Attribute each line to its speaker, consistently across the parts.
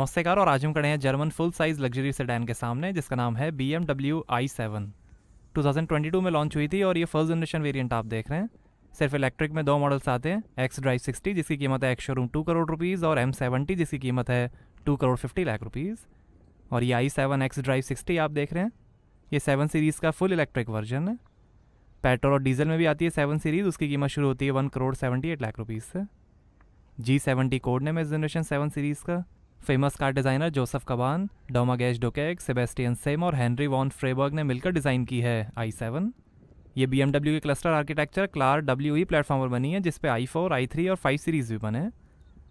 Speaker 1: नमस्ते कार, और आज हम खड़े हैं German full size luxury sedan के सामने जिसका नाम है BMW i7। 2022 में लॉन्च हुई थी और ये फर्स्ट जनरेशन वेरिएंट आप देख रहे हैं। सिर्फ इलेक्ट्रिक में दो मॉडल्स आते हैं, एक्स ड्राइव 60 जिसकी कीमत है एक्स शोरूम 2 करोड़ रुपीज़ और M70 जिसकी कीमत है 2 करोड़ 50 लाख रुपीज़। और ये i7 एक्स ड्राइव 60 आप देख रहे हैं, ये 7 सीरीज़ का फुल इलेक्ट्रिक वर्जन है। पेट्रोल और डीजल में भी आती है 7 सीरीज़, उसकी कीमत शुरू होती है 1 करोड़ 78 लाख रुपीज़ से। G70 कोड नेम है इस जनरेशन 7 सीरीज़ का। Famous car designer Joseph Kaban, Domagoj Dukec, Sebastian Simm और हेनरी वॉन फ्रेबर्ग ने मिलकर डिज़ाइन की है i7। ये BMW के cluster architecture CLAR WE platform पर बनी है जिस पे i4, i3 और 5 सीरीज़ भी बने हैं।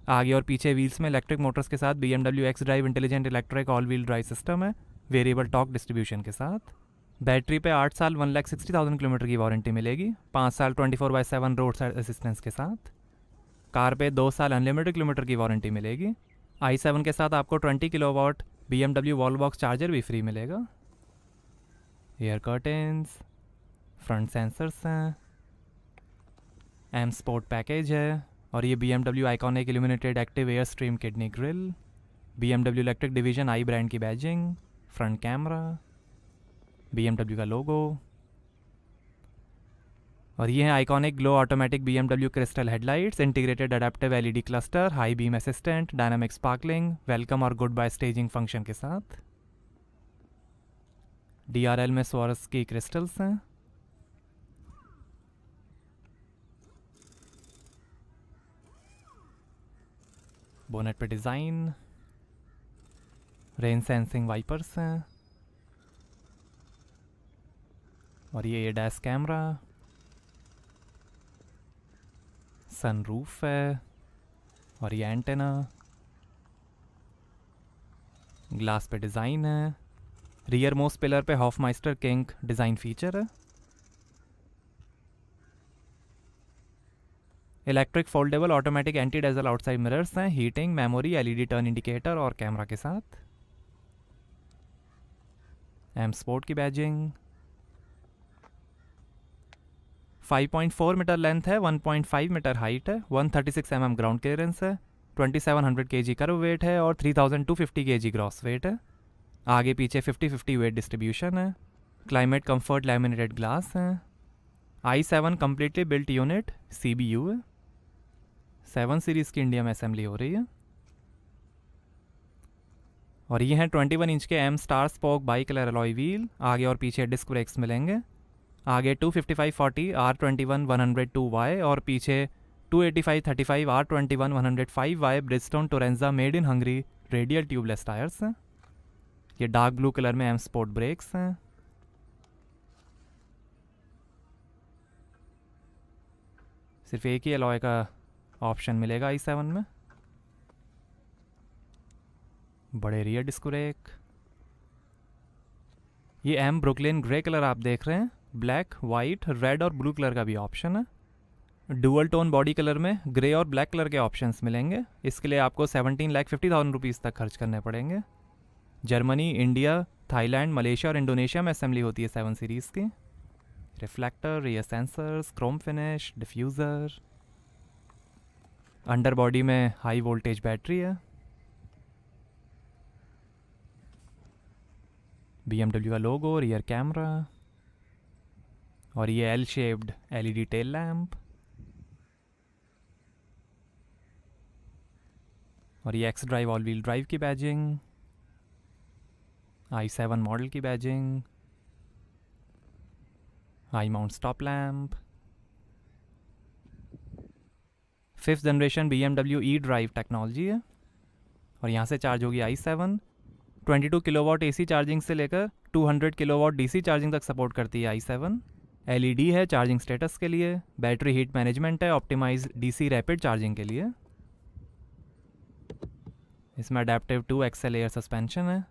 Speaker 1: आगे और पीछे व्हील्स में इलेक्ट्रिक मोटर्स के साथ BMW X drive intelligent electric all wheel drive system है, वेरिएबल टॉर्क डिस्ट्रीब्यूशन के साथ। बैटरी पे 8 साल 1,60,000 किलोमीटर की वारंटी मिलेगी, 5 साल 24/7 रोड साइड असिस्टेंस के साथ। कार पे 2 साल अनलिमिटेड किलोमीटर की वारंटी मिलेगी। i7 के साथ आपको 20 kilowatt BMW wall box charger भी फ्री मिलेगा। एयर कर्टेंस, फ्रंट सेंसर्स हैं, M स्पोर्ट पैकेज है और ये BMW iconic illuminated active air stream kidney grille, BMW electric division i brand की बैजिंग, फ्रंट कैमरा, BMW का लोगो। और ये है iconic glow automatic BMW crystal headlights, integrated adaptive LED cluster, high beam assistant, dynamic sparkling, welcome और goodbye staging function के साथ। DRL में स्वॉरस की क्रिस्टल्स हैं। बोनेट पे डिज़ाइन, रेन सेंसिंग वाइपर्स हैं और ये ADAS कैमरा, सनरूफ है और ये एंटेना, ग्लास पे डिज़ाइन है। रियर मोस्ट पिलर पे हॉफमाइस्टर किंग डिज़ाइन फीचर है। Electric foldable automatic anti dazzle outside mirrors हैं, heating, memory, LED turn indicator और कैमरा के साथ। M स्पोर्ट की बैजिंग, 5.4 मीटर लेंथ है, 1.5 मीटर हाइट है, 136 mm ग्राउंड क्लियरेंस है, 2700 kg कर्व वेट है और 3250 kg ग्रॉस वेट है। आगे पीछे 50-50 वेट डिस्ट्रीब्यूशन है। क्लाइमेट कंफर्ट लैमिनेटेड ग्लास है। i7 completely built unit CBU है। 7 सीरीज़ की इंडिया में असेंबली हो रही है। और ये हैं 21 इंच के M star spoke by colour alloy wheel, आगे और पीछे डिस्क ब्रेक्स मिलेंगे। आगे 255/40 R21-102Y और पीछे 285/35 R21-105Y Bridgestone Turanza made in Hungary radial tubeless tyres हैं। ये डार्क ब्लू कलर में M स्पोर्ट ब्रेक्स हैं। सिर्फ एक ही अलॉय का ऑप्शन मिलेगा i7 में। बड़े रियर डिस्क ब्रेक। ये M ब्रुकलिन ग्रे कलर आप देख रहे हैं, ब्लैक, वाइट, रेड और ब्लू कलर का भी ऑप्शन है। डुअल टोन बॉडी कलर में ग्रे और ब्लैक कलर के ऑप्शंस मिलेंगे। इसके लिए आपको 17,50,000 रुपीज़ तक खर्च करने पड़ेंगे। जर्मनी, इंडिया, थाईलैंड, मलेशिया और इंडोनेशिया में असेंबली होती है 7 सीरीज़ की। Reflector, rear sensors, Chrome finish, diffuser. Under body में हाई वोल्टेज बैटरी है। BMW का लोगो, रियर कैमरा और ये L shaped LED tail lamp और ये X drive all wheel drive की बैजिंग, i7 मॉडल की badging, high mount stop lamp. 5th generation BMW E drive technology है और यहाँ से चार्ज होगी i7। 22 किलोवाट AC चार्जिंग से लेकर 200 किलोवाट DC चार्जिंग तक सपोर्ट करती है i7। LED है चार्जिंग स्टेटस के लिए, बैटरी हीट मैनेजमेंट है, ऑप्टिमाइज DC रैपिड चार्जिंग के लिए। इसमें अडेप्टिव 2XL एयर सस्पेंशन है।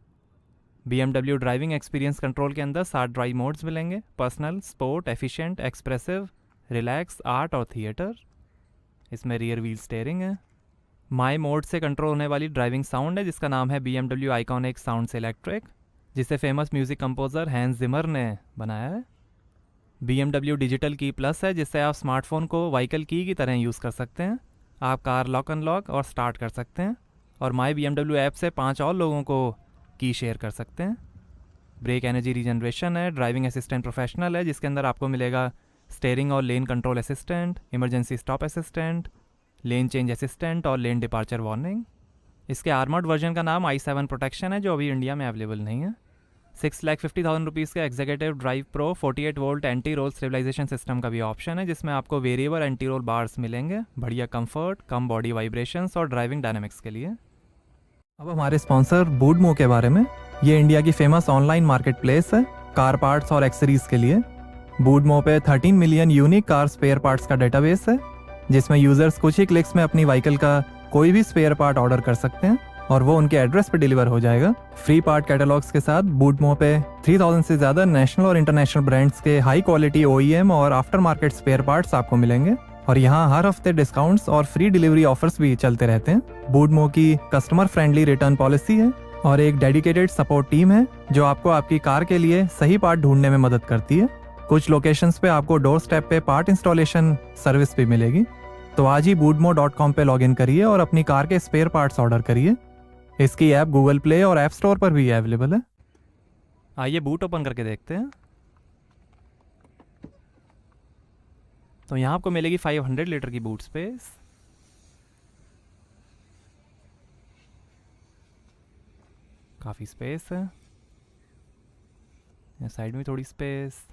Speaker 1: BMW ड्राइविंग एक्सपीरियंस कंट्रोल के अंदर 7 ड्राइव मोड्स मिलेंगे, personal, sport, efficient, expressive, relax, art और थिएटर। इसमें रियर व्हील स्टीयरिंग है। माई मोड से कंट्रोल होने वाली ड्राइविंग साउंड है जिसका नाम है BMW आइकॉनिक साउंड इलेक्ट्रिक, जिसे famous music composer Hans Zimmer ने बनाया है। BMW डिजिटल की प्लस है जिससे आप स्मार्टफोन को व्हीकल की तरह यूज़ कर सकते हैं। आप कार लॉक अनलॉक और स्टार्ट कर सकते हैं और माई BMW ऐप से 5 और लोगों को की शेयर कर सकते हैं। ब्रेक एनर्जी रीजनरेशन है, ड्राइविंग असिस्टेंट प्रोफेशनल है जिसके अंदर आपको मिलेगा स्टेयरिंग और lane control assistant, emergency stop assistant, lane change assistant और लेन डिपार्चर वार्निंग। इसके आर्मर्ड वर्जन का नाम i7 प्रोटेक्शन है जो अभी इंडिया में अवेलेबल नहीं है। 6,50,000 रुपीज़ का executive drive pro 48 volt anti roll stabilization system का भी ऑप्शन है जिसमें आपको वेरिएबल एंटी रोल बार्स मिलेंगे, बढ़िया कंफर्ट, कम बॉडी वाइब्रेशंस और ड्राइविंग डायनामिक्स के लिए। अब हमारे स्पॉन्सर बूडमो के बारे में। ये इंडिया की फेमस ऑनलाइन मार्केट प्लेस है कार पार्ट्स और एक्सेसरीज के लिए। बूडमो पे 13 million unique car spare parts का डेटाबेस है जिसमें यूजर्स कुछ ही क्लिक्स में अपनी व्हीकल का कोई भी स्पेयर पार्ट ऑर्डर कर सकते हैं और वो उनके एड्रेस पे डिलीवर हो जाएगा। फ्री पार्ट कैटलॉग्स के साथ बूडमो पे 3000 से ज्यादा नेशनल और इंटरनेशनल ब्रांड्स के हाई क्वालिटी OEM और आफ्टर मार्केट स्पेयर पार्ट्स आपको मिलेंगे और यहाँ हर हफ्ते डिस्काउंट्स और फ्री डिलीवरी ऑफर्स भी चलते रहते हैं। बूडमो की कस्टमर फ्रेंडली रिटर्न पॉलिसी है और एक डेडिकेटेड सपोर्ट टीम है जो आपको आपकी कार के लिए सही पार्ट ढूंढने में मदद करती है। कुछ लोकेशंस पे आपको डोर स्टेप पे पार्ट इंस्टॉलेशन सर्विस भी मिलेगी। तो आज ही boodmo.com पे लॉग इन करिए और अपनी कार के स्पेयर पार्ट्स ऑर्डर करिए। इसकी ऐप गूगल प्ले और ऐप स्टोर पर भी अवेलेबल है। आइए बूट ओपन करके देखते हैं। तो यहाँ आपको मिलेगी 500 लीटर की बूट स्पेस। काफ़ी स्पेस है। यहाँ साइड में थोड़ी स्पेस,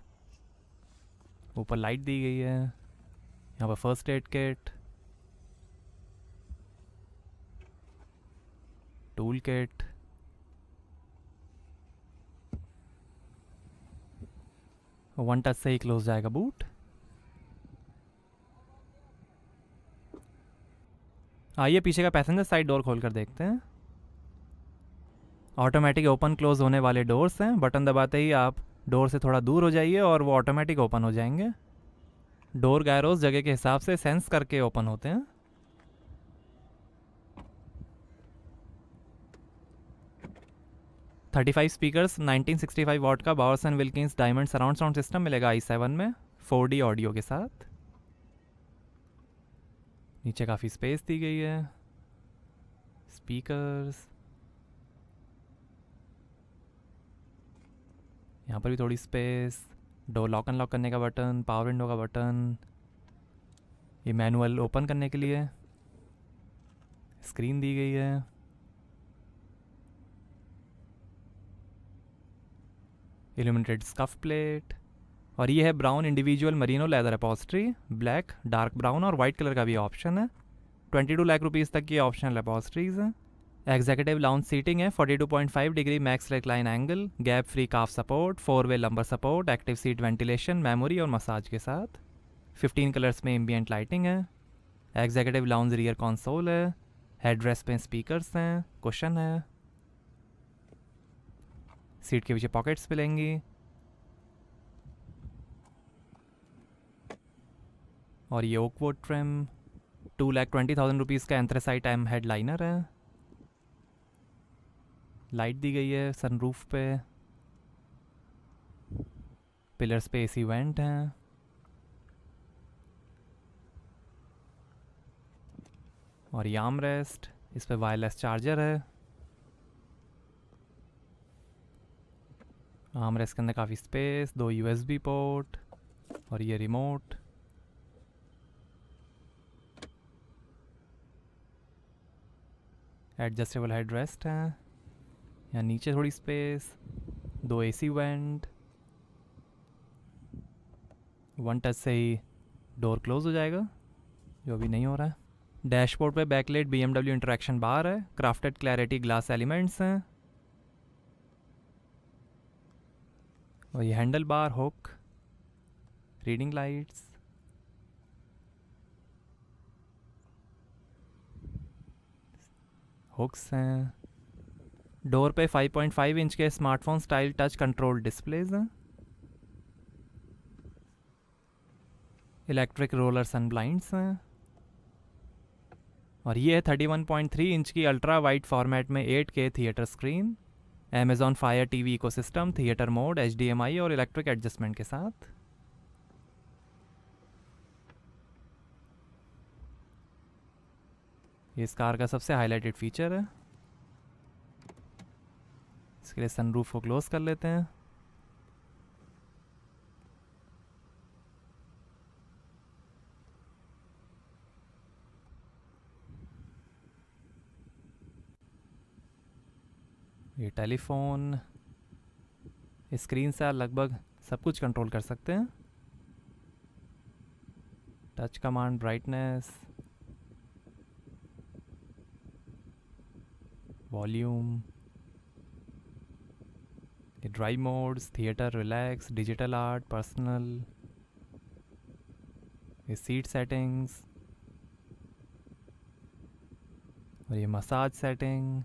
Speaker 1: ऊपर लाइट दी गई है। यहाँ पर first aid kit, tool kit, one touch से ही क्लोज जाएगा बूट। आइए पीछे का पैसेंजर साइड डोर खोल कर देखते हैं। ऑटोमेटिक ओपन क्लोज होने वाले डोर्स हैं। बटन दबाते ही आप डोर से थोड़ा दूर हो जाइए और वो ऑटोमेटिक ओपन हो जाएंगे। डोर गायरोस जगह के हिसाब से सेंस करके ओपन होते हैं। $35 स्पीकर्स, 1965 वॉट का bowers and Wilkins diamond surround sound system मिलेगा i7 में 4D ऑडियो के साथ। नीचे काफ़ी स्पेस दी गई है। स्पीकर्स, यहाँ पर भी थोड़ी स्पेस। डोर लॉक अनलॉक करने का बटन, पावर विंडो का बटन, ये मैनुअल ओपन करने के लिए। स्क्रीन दी गई है। इल्यूमिनेटेड स्कफ प्लेट और ये है brown individual Merino leather upholstery. Black, dark brown और वाइट कलर का भी ऑप्शन है। 22 लाख रुपीज़ तक की ऑप्शनल अपॉस्ट्रीज हैं। एग्जीक्यूटिव लाउंज सीटिंग है, 42.5 degree max recline angle, gap free calf support, 4-वे lumbar support, active seat ventilation, memory और मसाज के साथ। 15 कलर्स में एम्बियंट लाइटिंग है। एग्जीक्यूटिव लाउंज रियर कंसोल है। हेडरेस्ट पे स्पीकर्स हैं, कुशन है। सीट के पीछे पॉकेट्स मिलेंगी और ये ओकवुड ट्रिम। 2,20,000 रुपीज़ का एंथ्रेसाइट एम हेडलाइनर है। लाइट दी गई है सनरूफ पे। पिलर्स पे AC वेंट हैं। और ये आर्म रेस्ट, इस पे वायरलेस चार्जर है। आर्म रेस्ट के अंदर काफ़ी स्पेस, 2 USB पोर्ट और ये रिमोट। एडजस्टेबल हेड रेस्ट है। यहाँ नीचे थोड़ी space, 2 AC went. One touch से ही डोर क्लोज हो जाएगा, जो अभी नहीं हो रहा है। डैशबोर्ड पे बैकलाइट BMW इंटरेक्शन बार है। क्राफ्टेड क्लैरिटी ग्लास एलिमेंट्स हैं और ये handle bar, hook, reading lights. Hooks हैं। डोर पे 5.5 इंच के smartphone style touch control displays हैं। इलेक्ट्रिक रोलर सन ब्लाइंड्स हैं और ये है 31.3 इंच की अल्ट्रा वाइड फॉर्मेट में 8K theatre screen. Amazon Fire TV ecosystem, theatre mode, HDMI और इलेक्ट्रिक एडजस्टमेंट के साथ। ये इस कार का सबसे हाईलाइटेड फीचर है। इसके लिए सनरूफ को क्लोज कर लेते हैं। ये टेलीफोन स्क्रीन से आप लगभग सब कुछ कंट्रोल कर सकते हैं। टच कमांड, ब्राइटनेस, वॉल्यूम, ये drive modes, theatre, relax, digital art, personal, ये सीट सेटिंग्स, और ये massage setting,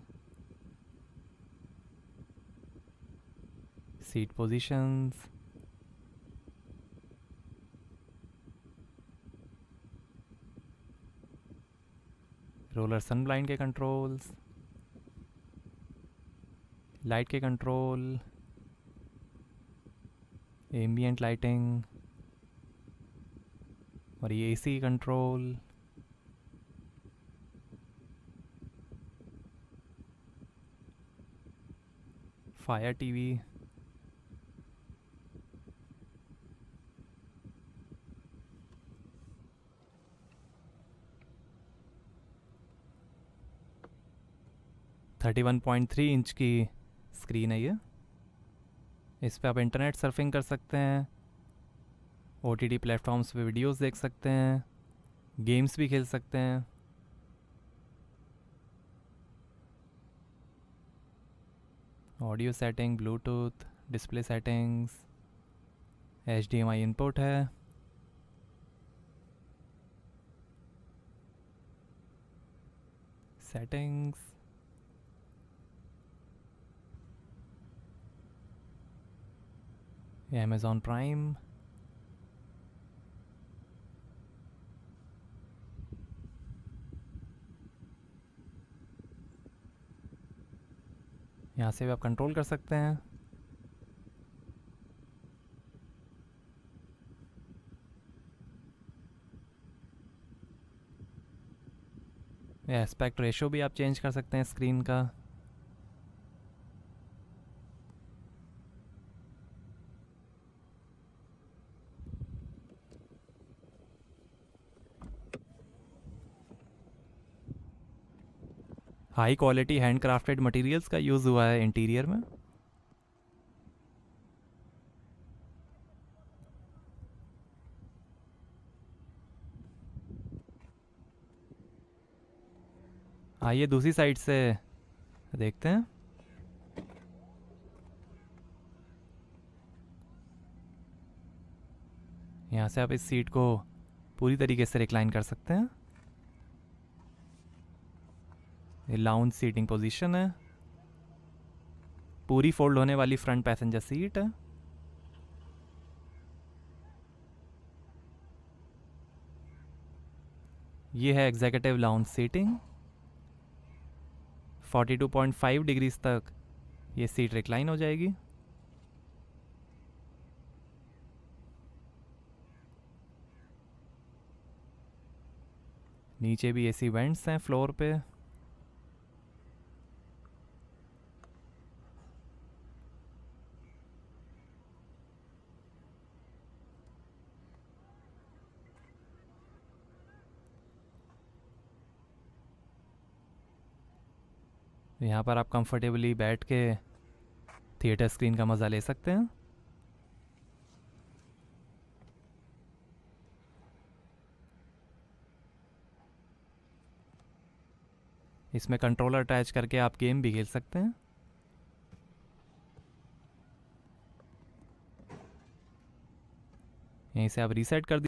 Speaker 1: seat positions, roller sun blind के कंट्रोल्स, लाइट के कंट्रोल, एम्बियंट लाइटिंग, और ये AC control, fire TV, thirty 1.3 inch की screen है ये। इस पे आप इंटरनेट सर्फिंग कर सकते हैं, OTT प्लेटफॉर्म्स पे वीडियोस देख सकते हैं, गेम्स भी खेल सकते हैं। Audio setting, Bluetooth, display settings, HDMI input है, सेटिंग्स, ये Amazon प्राइम, यहाँ से भी आप कंट्रोल कर सकते हैं। ये एस्पेक्ट रेशो भी आप चेंज कर सकते हैं स्क्रीन का। High quality hand crafted materials का यूज़ हुआ है इंटीरियर में। आइए दूसरी साइड से देखते हैं। यहाँ से आप इस सीट को पूरी तरीके से रिक्लाइन कर सकते हैं। ये लाउंज सीटिंग पोजीशन है, पूरी फोल्ड होने वाली फ्रंट पैसेंजर सीट है। ये है एग्जीक्यूटिव लाउंज सीटिंग। 42.5 डिग्रीज तक ये सीट रिक्लाइन हो जाएगी। नीचे भी एसी वेंट्स हैं फ्लोर पे। यहाँ पर आप कंफर्टेबली बैठ के थिएटर स्क्रीन का मज़ा ले सकते हैं। इसमें कंट्रोलर अटैच करके आप गेम भी खेल सकते हैं। यहीं से आप रीसेट कर दी।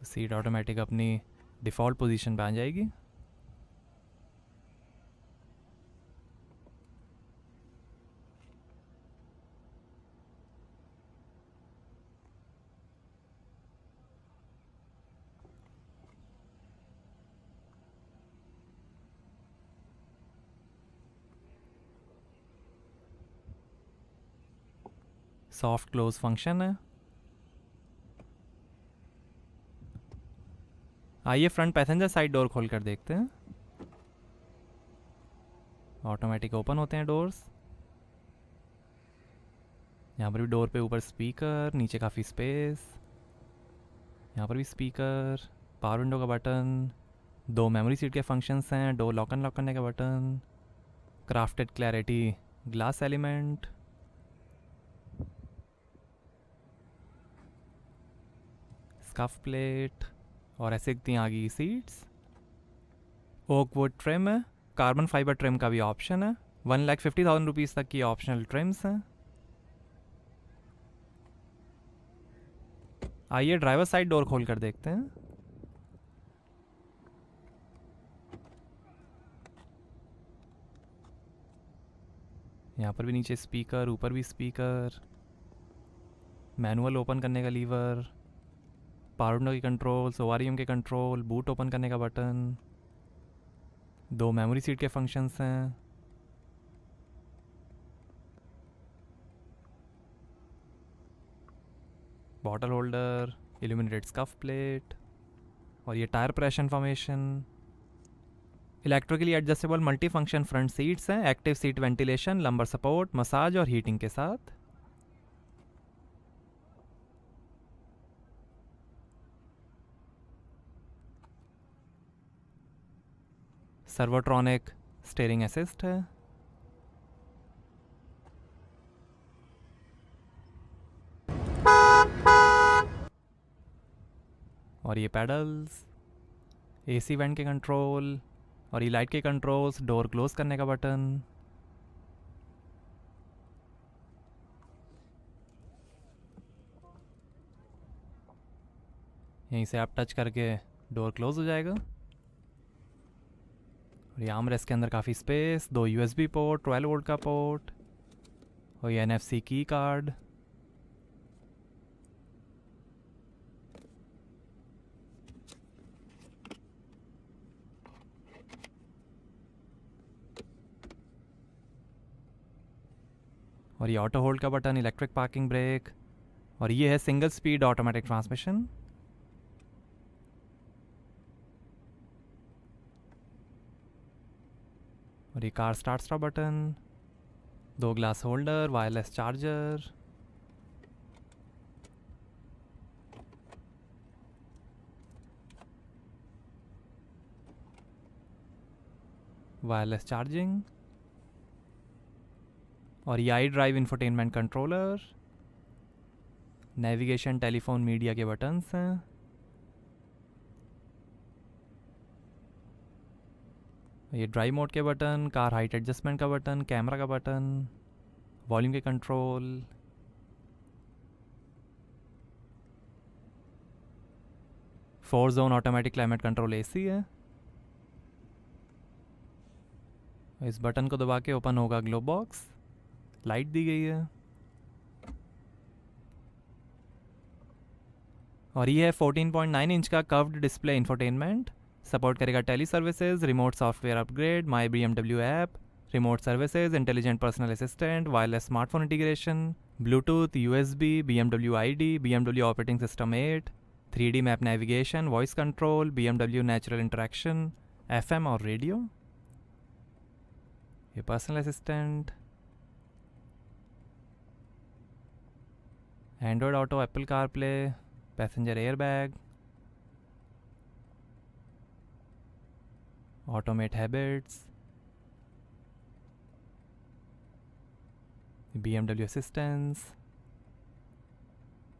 Speaker 1: सीट ऑटोमेटिक अपनी डिफ़ॉल्ट पोजीशन पे आ जाएगी। सॉफ्ट क्लोज फंक्शन है। आइए फ्रंट पैसेंजर साइड डोर खोल कर देखते हैं। ऑटोमेटिक ओपन होते हैं डोर्स। यहाँ पर भी डोर पे ऊपर स्पीकर, नीचे काफ़ी स्पेस। यहाँ पर भी स्पीकर, पावर विंडो का बटन, 2 मेमोरी सीट के फंक्शंस हैं, डोर लॉक अनलॉक करने का button, crafted clarity glass element, scuff plate, और ऐसे दिखती आगे सीट्स। ओक वुड ट्रिम है, कार्बन फाइबर ट्रिम का भी ऑप्शन है। 1,50,000 रुपीज़ तक की ऑप्शनल ट्रिम्स हैं। आइए ड्राइवर साइड डोर खोल कर देखते हैं। यहाँ पर भी नीचे स्पीकर, ऊपर भी स्पीकर, मैनुअल ओपन करने का लीवर, पावर विंडो की कंट्रोल्स, ओआरईएम के कंट्रोल, बूट ओपन करने का बटन, 2 मेमोरी सीट के फंक्शंस हैं। Bottle holder, illuminated scuff plate, और ये tyre pressure information. Electrically adjustable multi function front seats हैं, active seat ventilation, lumbar support, massage और हीटिंग के साथ। सर्वोट्रॉनिक स्टीयरिंग असिस्ट है। और ये पैडल्स, एसी वेंट के कंट्रोल, और ये लाइट के कंट्रोल्स, डोर क्लोज करने का बटन। यहीं से आप टच करके डोर क्लोज हो जाएगा। और ये आर्मरेस्ट के अंदर काफ़ी स्पेस, 2 यूएसबी पोर्ट, 12 वोल्ट का पोर्ट, और ये एनएफसी की कार्ड। और ये ऑटो होल्ड का बटन, इलेक्ट्रिक पार्किंग ब्रेक, और ये है सिंगल स्पीड ऑटोमेटिक ट्रांसमिशन। और ये car start stop button, 2 glass holder, wireless charger, wireless charging, और ये I drive infotainment controller, navigation, telephone, media के बटन्स हैं। ये ड्राइव मोड के बटन, कार हाइट एडजस्टमेंट का बटन, कैमरा का बटन, वॉल्यूम के control, 4 zone automatic climate control AC है। इस बटन को दबा के ओपन होगा ग्लो बॉक्स, लाइट दी गई है। और ये है 14.9 इंच का कर्व्ड डिस्प्ले इंफोटेनमेंट। सपोर्ट करेगा teleservices, remote software upgrade, my BMW app, remote services, intelligent personal assistant, wireless smartphone integration, Bluetooth, USB, BMW ID, BMW operating system 8, 3D map navigation, voice control, BMW natural interaction, FM और radio. ये personal assistant, Android auto, Apple CarPlay, passenger airbag, automate habits, BMW assistance,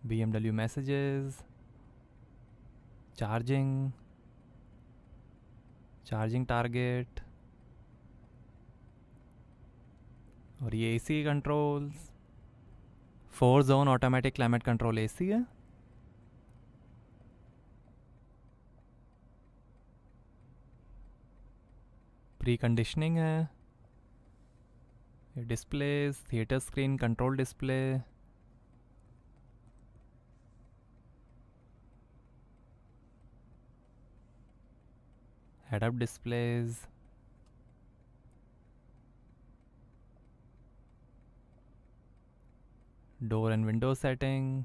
Speaker 1: BMW messages, charging, charging target, और ये AC controls, 4 zone automatic climate control AC है। Pre conditioning है। ये displays, theatre screen, control display, head up displays, door and window setting,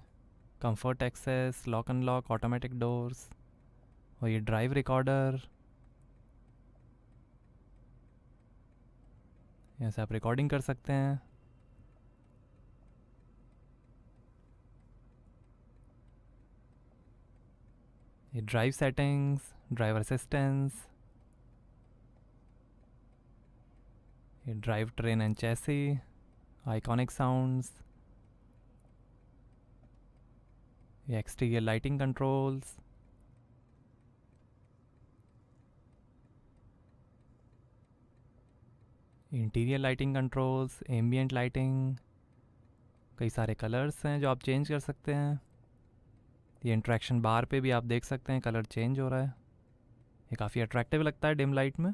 Speaker 1: comfort access, lock unlock, automatic doors, और ये drive recorder, यहाँ से आप रिकॉर्डिंग कर सकते हैं। ये ड्राइव सेटिंग्स, ड्राइवर असिस्टेंस, ये drivetrain and chassis, iconic sounds, ये exterior lighting controls, interior lighting controls, ambient lighting, कई सारे कलर्स हैं जो आप चेंज कर सकते हैं। ये इंट्रैक्शन बार पे भी आप देख सकते हैं कलर चेंज हो रहा है। ये काफ़ी अट्रैक्टिव लगता है डिम लाइट में।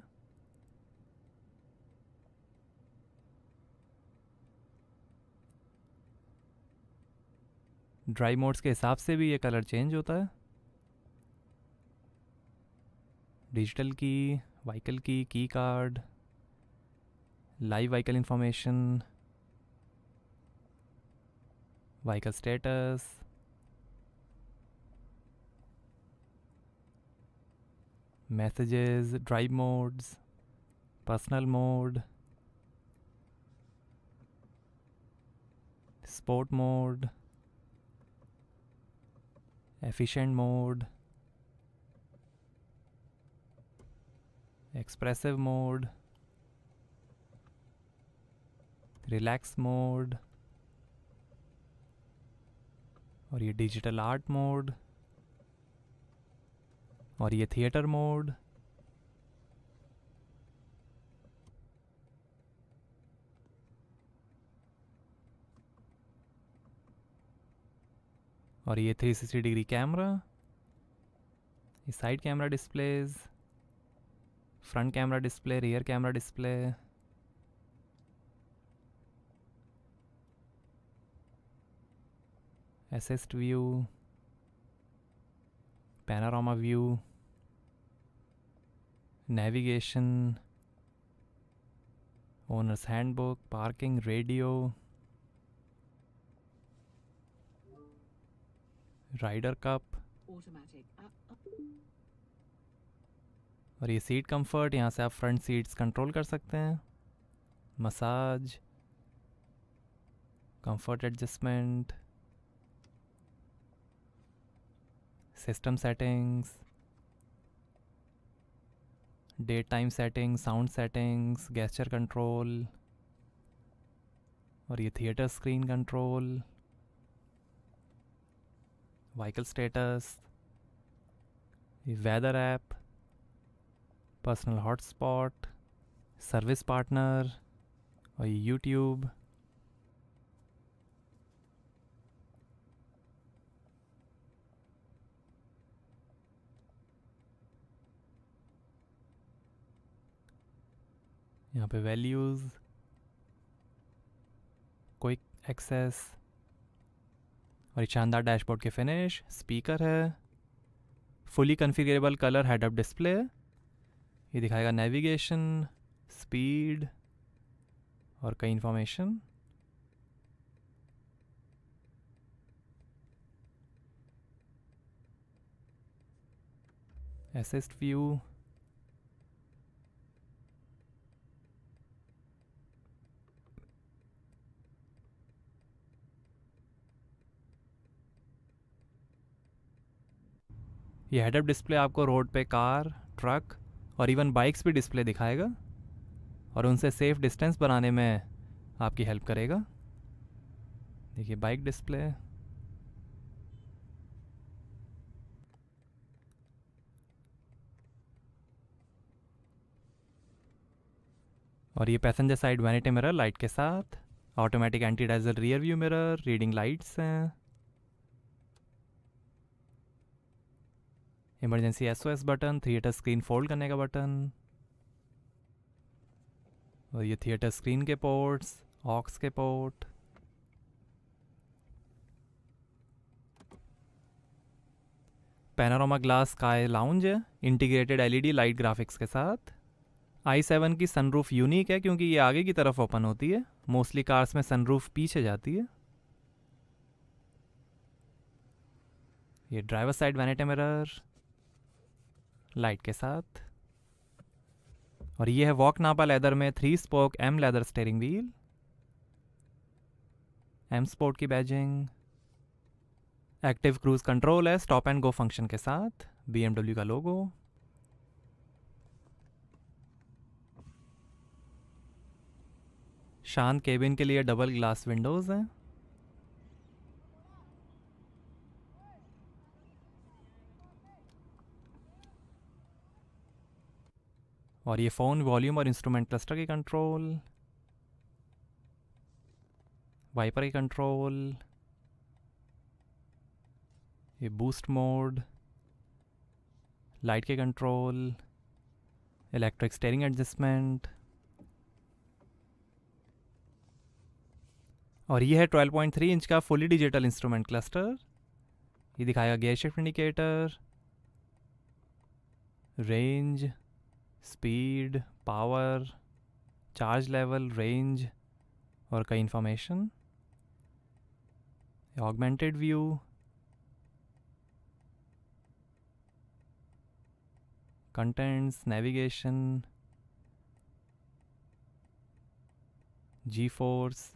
Speaker 1: ड्राई मोड्स के हिसाब से भी ये कलर चेंज होता है। डिजिटल की, व्हीकल की card, live vehicle information, vehicle status, messages, drive modes, personal mode, sport mode, efficient mode, expressive mode, relax mode, और ये डिजिटल आर्ट मोड, और ये थिएटर मोड, और ये 360 डिग्री कैमरा, ये side camera displays, front camera display, rear camera display, assist view, panorama view, navigation, owners handbook, parking, radio, rider cup, और ये seat comfort, यहाँ से आप फ्रंट सीट्स कंट्रोल कर सकते हैं। Massage, comfort adjustment, system settings, date time setting, sound settings, gesture control, और ये theatre screen control, vehicle status, ये weather app, personal hotspot, service partner, और ये यूट्यूब। यहाँ पे वैल्यूज़, क्विक एक्सेस, और ये शानदार डैशबोर्ड के फिनिश, स्पीकर है, fully configurable colour head up display, ये दिखाएगा नेविगेशन, स्पीड, और कई इंफॉर्मेशन। असिस्ट व्यू, ये हेड अप डिस्प्ले आपको रोड पे कार, ट्रक और इवन बाइक्स भी डिस्प्ले दिखाएगा और उनसे सेफ डिस्टेंस बनाने में आपकी हेल्प करेगा। देखिए बाइक डिस्प्ले, और ये passenger side vanity mirror light के साथ, ऑटोमेटिक एंटी डाइजर rear view mirror, reading lights हैं, emergency SOS button, theatre screen fold करने का बटन, और ये थिएटर स्क्रीन के पोर्ट्स, ऑक्स के port, panorama glass sky lounge है इंटीग्रेटेड LED लाइट ग्राफिक्स के साथ। i7 की सनरूफ यूनिक है क्योंकि ये आगे की तरफ ओपन होती है, मोस्टली कार्स में सनरूफ पीछे जाती है। ये driver side vanity mirror, light के साथ। और ये है वॉक नापा लेदर में 3 spoke M leather steering wheel, M sport की बैजिंग। एक्टिव क्रूज कंट्रोल है स्टॉप एंड गो फंक्शन के साथ, BMW का लोगो। शांत केबिन के लिए डबल ग्लास विंडोज हैं। और ये फ़ोन वॉल्यूम और इंस्ट्रूमेंट क्लस्टर की कंट्रोल, वाइपर की कंट्रोल, ये बूस्ट मोड, लाइट के कंट्रोल, इलेक्ट्रिक स्टीयरिंग एडजस्टमेंट। और ये है 12.3 इंच का फुली डिजिटल इंस्ट्रूमेंट क्लस्टर। ये दिखाएगा gear shift indicator, range, speed, power, charge level, range और कई information. Augmented view, contents, navigation, G force,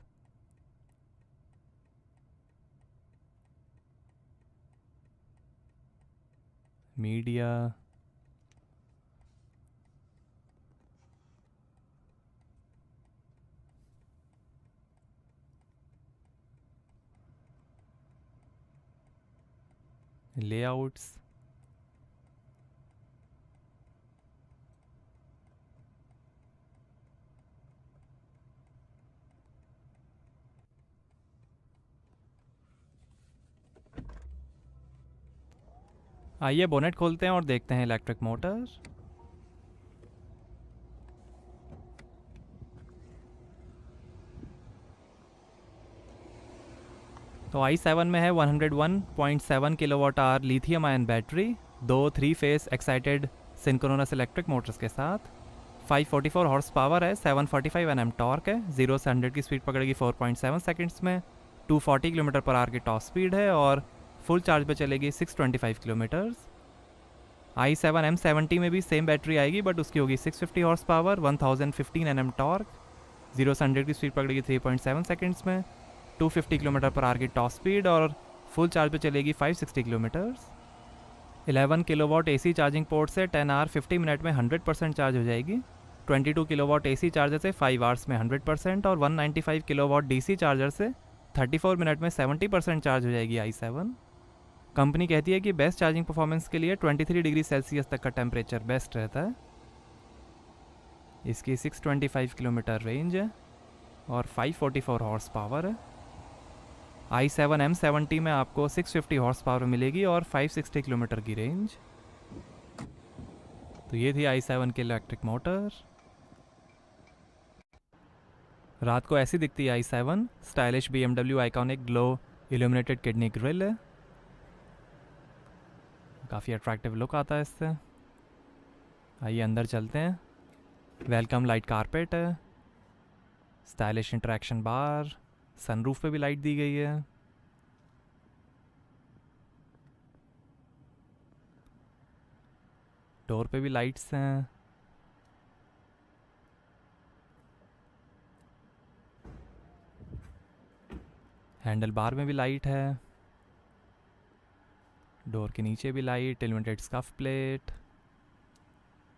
Speaker 1: media, layouts. आइए बोनेट खोलते हैं और देखते हैं इलेक्ट्रिक मोटर। तो i7 में है 101.7 kilowatt hour lithium ion battery, दो 3 face excited synchronous electric Motors के साथ। 544 हॉर्स पावर है, 745 Nm टॉर्क है, 0 से 100 की स्पीड पकड़ेगी 4.7 सेकंड्स में। 240 किलोमीटर पर आवर की टॉप स्पीड है और फुल चार्ज पे चलेगी 625 किलोमीटर्स। i7 M70 में भी सेम बैटरी आएगी, बट उसकी होगी 650 हॉर्स पावर, 1015 Nm टॉर्क, 0 से 100 की स्पीड पकड़ेगी 3.7 सेकंड्स में। 250 किलोमीटर पर आवर की टॉप स्पीड और फुल चार्ज पे चलेगी 560 kilometres. 11 kilowatt AC charging port से 10 आवर 50 मिनट में 100% चार्ज हो जाएगी। 22 किलोवाट AC चार्जर से 5 आवर्स में 100% और 195 किलोवाट DC चार्जर से 34 मिनट में 70% चार्ज हो जाएगी i7। कंपनी कहती है कि बेस्ट चार्जिंग परफॉर्मेंस के लिए 23 डिग्री सेल्सियस तक का टेम्परेचर बेस्ट रहता है। इसकी 625 किलोमीटर रेंज है और 544 हॉर्स पावर है। i7 M70 में आपको 650 हॉर्स पावर मिलेगी और 560 किलोमीटर की रेंज। तो ये थी i7 की इलेक्ट्रिक मोटर। रात को ऐसी दिखती है i7। Stylish BMW iconic glow illuminated kidney grill है, काफ़ी अट्रैक्टिव लुक आता है इससे। आइए अंदर चलते हैं। वेलकम लाइट कारपेट है, स्टाइलिश इंटरेक्शन बार, सनरूफ पे भी लाइट दी गई है। डोर पे भी लाइट्स हैं। हैंडल बार में भी लाइट है। डोर के नीचे भी light, illuminated scuff plate,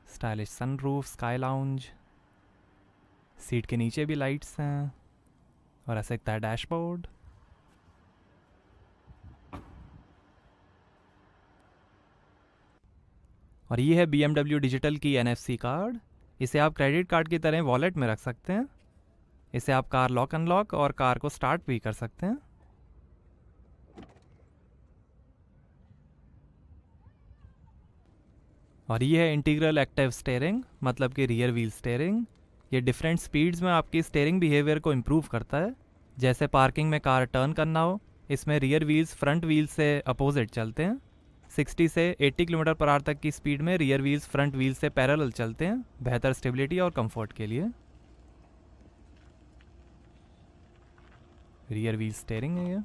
Speaker 1: stylish sunroof, sky lounge. Seat के नीचे भी लाइट्स हैं और ऐसा दिखता है डैशबोर्ड। और ये है BMW डिजिटल की NFC कार्ड। इसे आप क्रेडिट कार्ड की तरह वॉलेट में रख सकते हैं। इसे आप कार लॉक अनलॉक और कार को स्टार्ट भी कर सकते हैं। और ये है इंटीग्रल एक्टिव स्टीयरिंग, मतलब कि रियर व्हील स्टीयरिंग। ये डिफरेंट स्पीड्स में आपकी स्टीयरिंग बिहेवियर को इम्प्रूव करता है। जैसे पार्किंग में कार टर्न करना हो, इसमें रियर व्हील्स फ्रंट व्हील से अपोजिट चलते हैं। 60 से 80 किलोमीटर पर आवर तक की स्पीड में रियर व्हील्स फ्रंट व्हील से पैरेलल चलते हैं, बेहतर स्टेबिलिटी और कंफर्ट के लिए। रियर व्हील स्टीयरिंग है ये।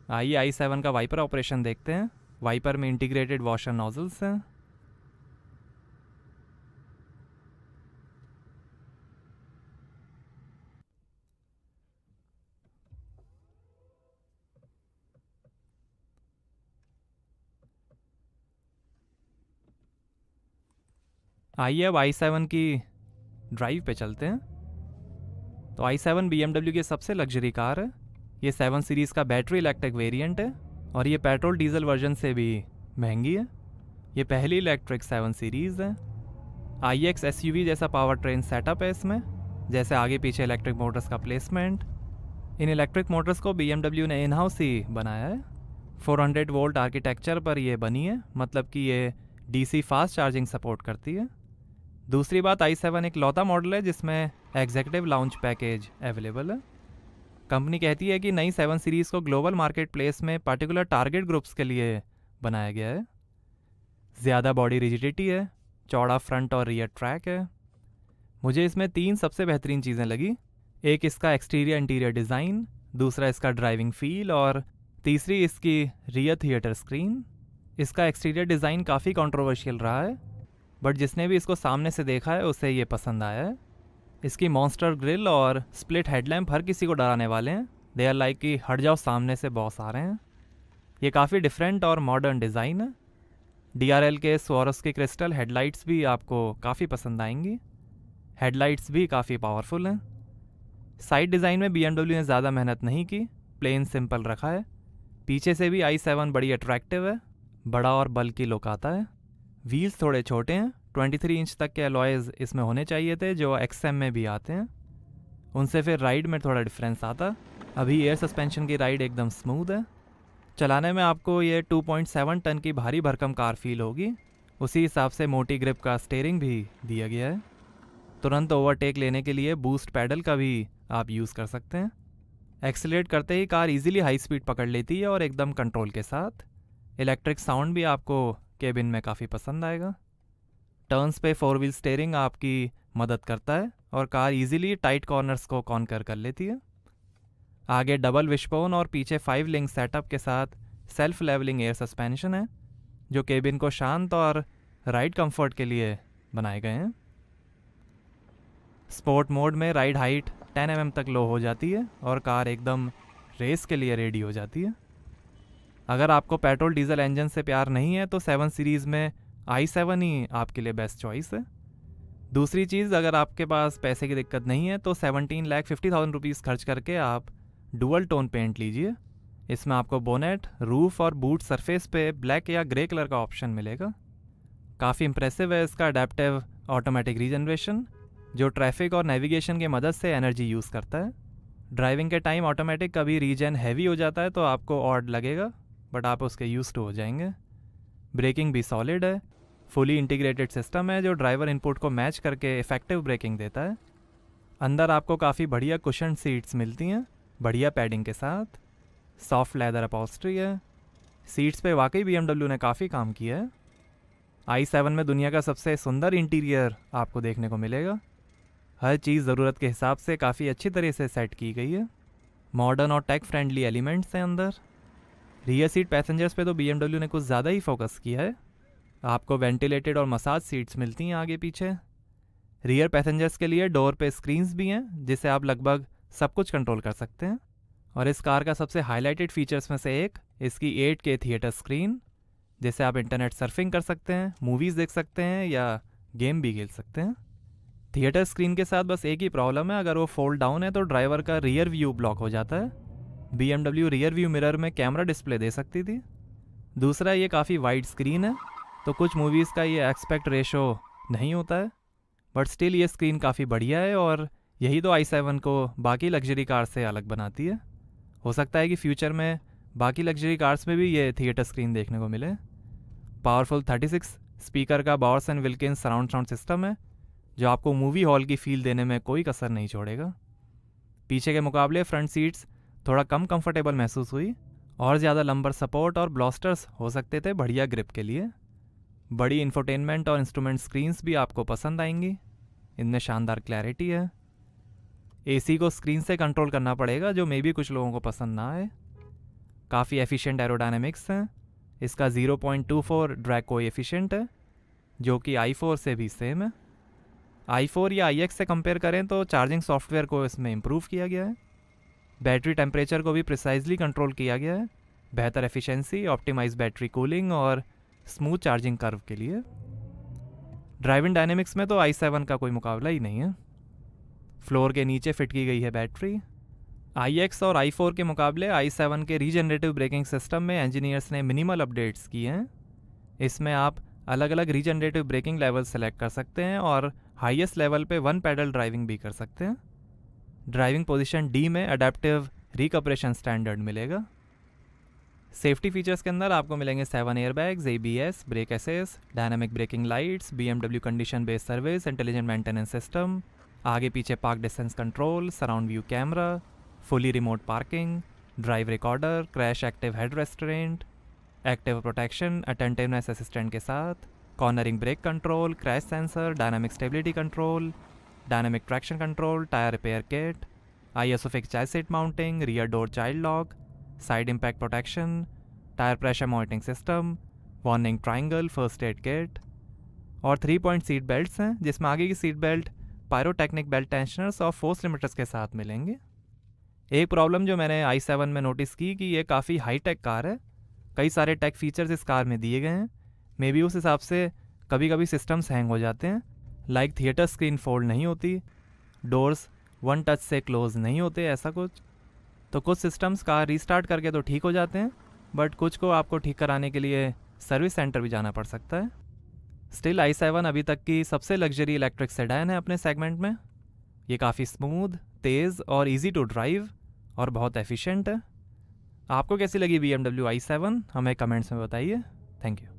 Speaker 1: आइए i7 का वाइपर ऑपरेशन देखते हैं। वाइपर में इंटीग्रेटेड वॉशर नोजल्स हैं। आइए अब i7 की ड्राइव पे चलते हैं। तो i7 BMW की सबसे लग्जरी कार है। ये 7 सीरीज़ का बैटरी इलेक्ट्रिक वेरिएंट है और ये पेट्रोल डीजल वर्जन से भी महंगी है। ये पहली इलेक्ट्रिक 7 सीरीज़ है। iX SUV जैसा पावर ट्रेन सेटअप है इसमें, जैसे आगे पीछे इलेक्ट्रिक मोटर्स का प्लेसमेंट। इन इलेक्ट्रिक मोटर्स को BMW ने इन हाउस ही बनाया है। 400 वोल्ट आर्किटेक्चर पर ये बनी है, मतलब कि ये DC फास्ट चार्जिंग सपोर्ट करती है। दूसरी बात, i7 एक लौता मॉडल है जिसमें एग्जीक्यूटिव लाउंज पैकेज अवेलेबल है। कंपनी कहती है कि नई 7 सीरीज़ को ग्लोबल मार्केट प्लेस में पर्टिकुलर टारगेट ग्रुप्स के लिए बनाया गया है। ज़्यादा बॉडी रिजिडिटी है, चौड़ा फ्रंट और रियर ट्रैक है। मुझे इसमें 3 सबसे बेहतरीन चीज़ें लगी। एक इसका एक्सटीरियर इंटीरियर डिज़ाइन, दूसरा इसका ड्राइविंग फील और तीसरी इसकी रियर थिएटर स्क्रीन। इसका एक्सटीरियर डिज़ाइन काफ़ी कंट्रोवर्शियल रहा है, बट जिसने भी इसको सामने से देखा है उसे ये पसंद आया है। इसकी मॉन्स्टर ग्रिल और स्प्लिट हेडलैम्प हर किसी को डराने वाले हैं। दे आर लाइक कि हट जाओ, सामने से बॉस आ रहे हैं। ये काफ़ी डिफरेंट और मॉडर्न डिज़ाइन है। DRL के स्वारोस्की क्रिस्टल हेडलाइट्स भी आपको काफ़ी पसंद आएंगी। हेडलाइट्स भी काफ़ी पावरफुल हैं। साइड डिज़ाइन में BMW ने ज़्यादा मेहनत नहीं की, प्लेन सिंपल रखा है। पीछे से भी i7 बड़ी अट्रैक्टिव है, बड़ा और बल्कि लुक आता है। व्हील्स थोड़े छोटे हैं, 23 इंच तक के अलॉयज़ इसमें होने चाहिए थे जो XM में भी आते हैं। उनसे फिर राइड में थोड़ा डिफरेंस आता। अभी एयर सस्पेंशन की राइड एकदम स्मूथ है। चलाने में आपको ये 2.7 टन की भारी भरकम कार फील होगी। उसी हिसाब से मोटी ग्रिप का स्टीयरिंग भी दिया गया है। तुरंत ओवरटेक लेने के लिए बूस्ट पैडल का भी आप यूज़ कर सकते हैं। एक्सीलरेट करते ही कार इजीली हाई स्पीड पकड़ लेती है और एकदम कंट्रोल के साथ। इलेक्ट्रिक साउंड भी आपको केबिन में काफ़ी पसंद आएगा। टर्न्स पे 4 व्हील स्टीयरिंग आपकी मदद करता है और कार इजीली टाइट कॉर्नर्स को कॉन्कर कर लेती है। आगे डबल विशबोन और पीछे 5 लिंक सेटअप के साथ सेल्फ लेवलिंग एयर सस्पेंशन है, जो केबिन को शांत और राइड कंफर्ट के लिए बनाए गए हैं। स्पोर्ट मोड में राइड हाइट 10 mm तक लो हो जाती है और कार एकदम रेस के लिए रेडी हो जाती है। अगर आपको पेट्रोल डीजल इंजन से प्यार नहीं है तो 7 सीरीज़ में i7 ही आपके लिए बेस्ट चॉइस है। दूसरी चीज़, अगर आपके पास पैसे की दिक्कत नहीं है तो 17,50,000 रुपीज़ खर्च करके आप डुअल टोन पेंट लीजिए। इसमें आपको बोनेट, रूफ और बूट सरफेस पे ब्लैक या ग्रे कलर का ऑप्शन मिलेगा। काफ़ी इंप्रेसिव है इसका अडेप्टिव ऑटोमेटिक रीजनरेशन, जो ट्रैफिक और नेविगेशन की मदद से एनर्जी यूज़ करता है। ड्राइविंग के टाइम ऑटोमेटिक कभी रीजन हैवी हो जाता है तो आपको ऑड लगेगा, बट आप उसके यूज्ड टू हो जाएंगे। ब्रेकिंग भी सॉलिड है, फुली इंटीग्रेटेड सिस्टम है जो ड्राइवर इनपुट को मैच करके इफेक्टिव ब्रेकिंग देता है। अंदर आपको काफ़ी बढ़िया कुशन सीट्स मिलती हैं, बढ़िया पैडिंग के साथ। सॉफ्ट लेदर अपॉल्स्ट्री है। सीट्स पे वाकई BMW ने काफ़ी काम किया है। i7 में दुनिया का सबसे सुंदर इंटीरियर आपको देखने को मिलेगा। हर चीज़ ज़रूरत के हिसाब से काफ़ी अच्छी तरह से सेट की गई है। मॉडर्न और टेक फ्रेंडली एलिमेंट्स हैं अंदर। रियर सीट पैसेंजर्स पे तो BMW ने कुछ ज़्यादा ही फोकस किया है। आपको वेंटिलेटेड और मसाज सीट्स मिलती हैं आगे पीछे। रियर पैसेंजर्स के लिए डोर पे स्क्रीन्स भी हैं जिससे आप लगभग सब कुछ कंट्रोल कर सकते हैं। और इस कार का सबसे हाईलाइटेड फीचर्स में से एक इसकी 8K थिएटर स्क्रीन, जिससे आप इंटरनेट सर्फिंग कर सकते हैं, मूवीज़ देख सकते हैं या गेम भी खेल सकते हैं। थिएटर स्क्रीन के साथ बस एक ही प्रॉब्लम है, अगर वो फोल्ड डाउन है तो ड्राइवर का रियर व्यू ब्लॉक हो जाता है। BMW रियर व्यू मिरर में कैमरा डिस्प्ले दे सकती थी। दूसरा, ये काफ़ी वाइड स्क्रीन है तो कुछ मूवीज़ का ये एक्सपेक्ट रेशो नहीं होता है, बट स्टिल ये स्क्रीन काफ़ी बढ़िया है और यही तो i7 को बाकी लग्जरी कार से अलग बनाती है। हो सकता है कि फ्यूचर में बाकी लग्जरी कार्स में भी ये थिएटर स्क्रीन देखने को मिले। पावरफुल 36 स्पीकर का Bohr's and Wilkins surround sound system है जो आपको मूवी हॉल की फील देने में कोई कसर नहीं छोड़ेगा। पीछे के मुकाबले फ्रंट सीट्स थोड़ा कम कंफर्टेबल महसूस हुई और ज़्यादा लंबर सपोर्ट और ब्लास्टर्स हो सकते थे बढ़िया ग्रिप के लिए। बड़ी इंफोटेनमेंट और इंस्ट्रूमेंट स्क्रीन्स भी आपको पसंद आएंगी, इनमें शानदार क्लैरिटी है। AC को स्क्रीन से कंट्रोल करना पड़ेगा जो मे बी कुछ लोगों को पसंद ना आए। काफ़ी एफिशिएंट एरोडायनेमिक्स हैं। इसका 0.24 ड्रैग कोएफिशिएंट है जो कि i4 से भी सेम है। i4 या ix से कंपेयर करें तो चार्जिंग सॉफ्टवेयर को इसमें इम्प्रूव किया गया है। बैटरी टेम्परेचर को भी प्रिसाइजली कंट्रोल किया गया है, बेहतर एफिशिएंसी, ऑप्टिमाइज बैटरी कूलिंग और स्मूथ चार्जिंग कर्व के लिए। ड्राइविंग डायनेमिक्स में तो i7 का कोई मुकाबला ही नहीं है। फ्लोर के नीचे फिट की गई है बैटरी। ix और i4 के मुकाबले i7 के रीजनरेटिव ब्रेकिंग सिस्टम में इंजीनियर्स ने मिनिमल अपडेट्स किए हैं। इसमें आप अलग अलग रीजनरेटिव ब्रेकिंग लेवल सेलेक्ट कर सकते हैं और हाईएस्ट लेवल पे 1 पैडल ड्राइविंग भी कर सकते हैं। ड्राइविंग पोजीशन D में अडेप्टिव रिकपरेशन स्टैंडर्ड मिलेगा। सेफ्टी फीचर्स के अंदर आपको मिलेंगे 7 airbags, ABS, brake assist, dynamic braking lights, BMW condition based service, intelligent maintenance system, आगे पीछे park distance control, surround view camera, fully remote parking, drive recorder, crash active head restraint, active protection attentiveness assistant के साथ, cornering brake control, crash sensor, dynamic stability control, dynamic traction control, tyre repair kit, ISO fix child seat mounting, rear door child lock, side impact protection, tyre pressure monitoring system, warning triangle, first aid kit और 3 point seat belts हैं जिसमें आगे की seat belt pyrotechnic belt tensioners और force limiters के साथ मिलेंगे। एक प्रॉब्लम जो मैंने i7 में नोटिस की कि ये काफ़ी हाई टेक कार है। कई सारे टेक फीचर्स इस कार में दिए गए हैं। मे बी उस हिसाब से कभी कभी सिस्टम्स हैंग हो जाते हैं, लाइक थिएटर स्क्रीन फोल्ड नहीं होती, डोर्स 1 टच से क्लोज नहीं होते, ऐसा कुछ। तो कुछ सिस्टम्स कार रीस्टार्ट करके तो ठीक हो जाते हैं, बट कुछ को आपको ठीक कराने के लिए सर्विस सेंटर भी जाना पड़ सकता है। स्टिल i7 अभी तक की सबसे लग्जरी इलेक्ट्रिक सेडान है अपने सेगमेंट में। ये काफ़ी स्मूथ, तेज़ और इजी टू ड्राइव और बहुत एफिशिएंट है। आपको कैसी लगी BMW i7 हमें कमेंट्स में बताइए। Thank you.